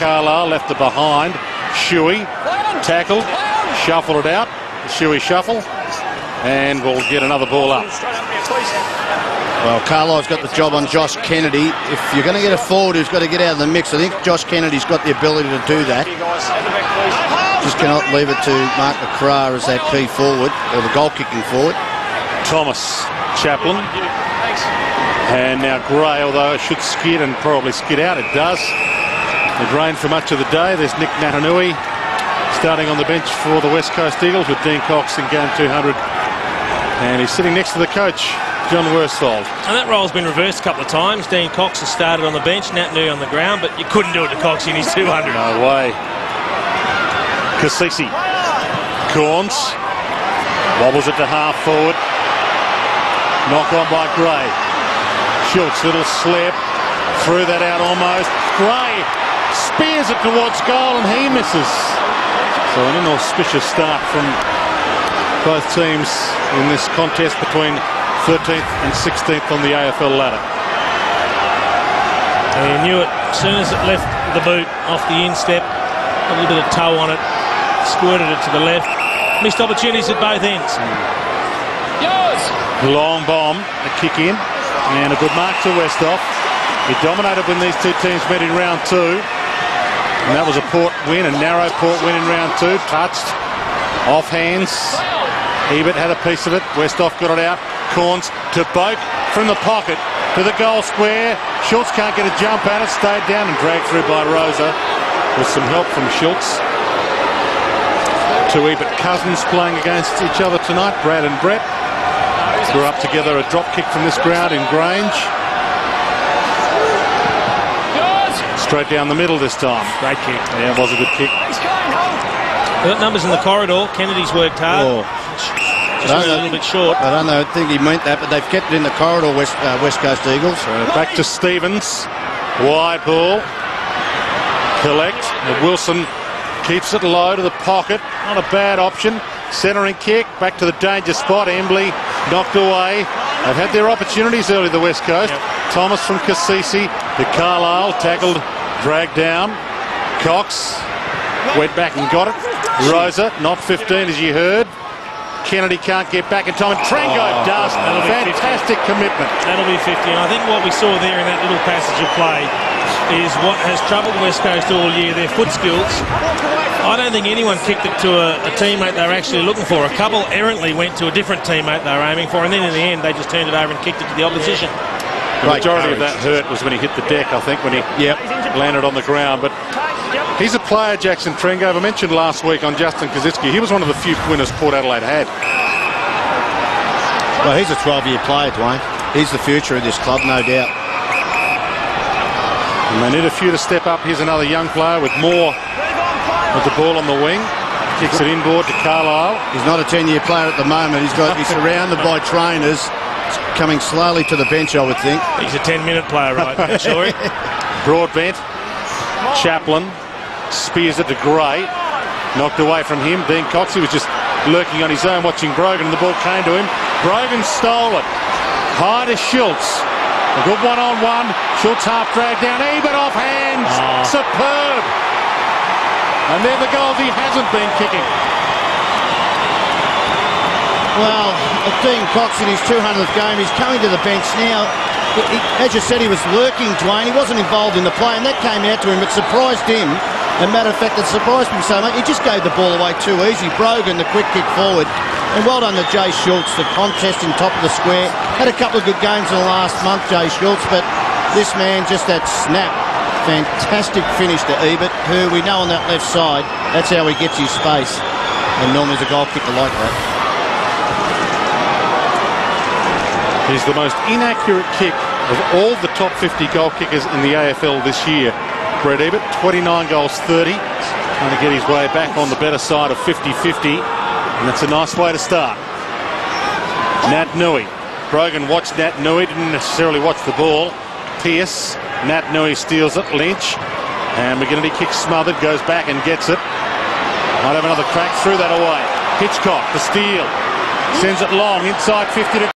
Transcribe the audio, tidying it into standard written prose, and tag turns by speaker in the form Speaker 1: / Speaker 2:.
Speaker 1: Carlisle, left it behind. Shuey, tackled, shuffled it out. Shuey shuffle, and we'll get another ball up.
Speaker 2: Well, Carlisle's got the job on Josh Kennedy. If you're going to get a forward who's got to get out of the mix, I think Josh Kennedy's got the ability to do that. Just cannot leave it to Mark McCrae as that key forward, or the goal-kicking forward.
Speaker 1: Thomas, Chaplin, and now Gray, although it should skid and probably skid out, it does. It rained for much of the day. There's Nick Natanui starting on the bench for the West Coast Eagles with Dean Cox in game 200. And he's sitting next to the coach, John Worsfold.
Speaker 3: And that role's been reversed a couple of times. Dean Cox has started on the bench, Natanui on the ground, but you couldn't do it to Cox in his 200.
Speaker 1: No way. Cassisi. Corns. Wobbles it to half forward. Knock on by Gray. Schultz, little slip. Threw that out almost. Gray spears it towards goal and he misses. So an inauspicious start from both teams in this contest between 13th and 16th on the AFL ladder.
Speaker 3: And you knew it as soon as it left the boot off the instep. A little bit of toe on it. Squirted it to the left. Missed opportunities at both ends.
Speaker 1: Long bomb, a kick in, and a good mark to Westhoff. He dominated when these two teams met in round 2. And that was a Port win, a narrow Port win in round 2. Touched, off hands. Ebert had a piece of it. Westhoff got it out. Corns to Boak from the pocket to the goal square. Schultz can't get a jump at it. Stayed down and dragged through by Rosa with some help from Schultz. Two Ebert cousins playing against each other tonight, Brad and Brett. Grew up together, a drop kick from this ground in Grange. Straight down the middle this time.
Speaker 3: Great kick.
Speaker 1: Yeah, it was a good kick.
Speaker 3: They've got numbers in the corridor. Kennedy's worked hard.
Speaker 2: Oh.
Speaker 3: Just a little bit short.
Speaker 2: I don't know, I think he meant that, but they've kept it in the corridor, West Coast Eagles.
Speaker 1: Back to Stevens. Wide ball. Collect. And Wilson keeps it low to the pocket. Not a bad option. Centering kick. Back to the danger spot. Embley knocked away. They've had their opportunities early, the West Coast. Yep. Thomas from Cassisi to Carlisle. Tackled. Dragged down. Cox went back and got it. Rosa, not 15 as you heard. Kennedy can't get back in time. Trango does. Fantastic commitment.
Speaker 3: That'll be 50. And I think what we saw there in that little passage of play is what has troubled West Coast all year, their foot skills. I don't think anyone kicked it to a teammate they were actually looking for. A couple errantly went to a different teammate they were aiming for, and then in the end they just turned it over and kicked it to the opposition.
Speaker 1: The majority of that hurt was when he hit the deck, I think, when he landed on the ground. But he's a player, Jackson Trengove. I mentioned last week on Justin Kazitsky, he was one of the few winners Port Adelaide had.
Speaker 2: Well, he's a 12-year player, Dwayne. He's the future of this club, no doubt.
Speaker 1: And they need a few to step up. Here's another young player with more with the ball on the wing. Kicks it inboard to Carlisle.
Speaker 2: He's not a 10-year player at the moment. He's surrounded by trainers. Coming slowly to the bench, I would think.
Speaker 3: He's a 10-minute player, right? Sorry.
Speaker 1: Broadbent. Chaplin spears it to Gray. Knocked away from him. Dean Cox, he was just lurking on his own watching Brogan, and the ball came to him. Brogan stole it. High to Schultz. A good one-on-one. Schultz half dragged down. Ebert off hands. Superb. And they're the goals he hasn't been kicking.
Speaker 2: Well, Dean Cox in his 200th game, he's coming to the bench now. As you said, he was lurking, Dwayne. He wasn't involved in the play, and that came out to him. It surprised him. As a matter of fact, it surprised me so much. He just gave the ball away too easy. Brogan, the quick kick forward. And well done to Jay Schultz, the contest in top of the square. Had a couple of good games in the last month, Jay Schultz, but this man, just that snap. Fantastic finish to Ebert, who we know on that left side, that's how he gets his space. And normally there's a goal kicker like that.
Speaker 1: He's the most inaccurate kick of all the top 50 goal kickers in the AFL this year. Brett Ebert, 29 goals, 30. Trying to get his way back on the better side of 50-50. And that's a nice way to start. Natanui. Brogan watched Natanui, didn't necessarily watch the ball. Pearce. Natanui steals it. Lynch. And McGinnity kicks smothered, goes back and gets it. Might have another crack, threw that away. Hitchcock, the steal. Sends it long, inside 50 to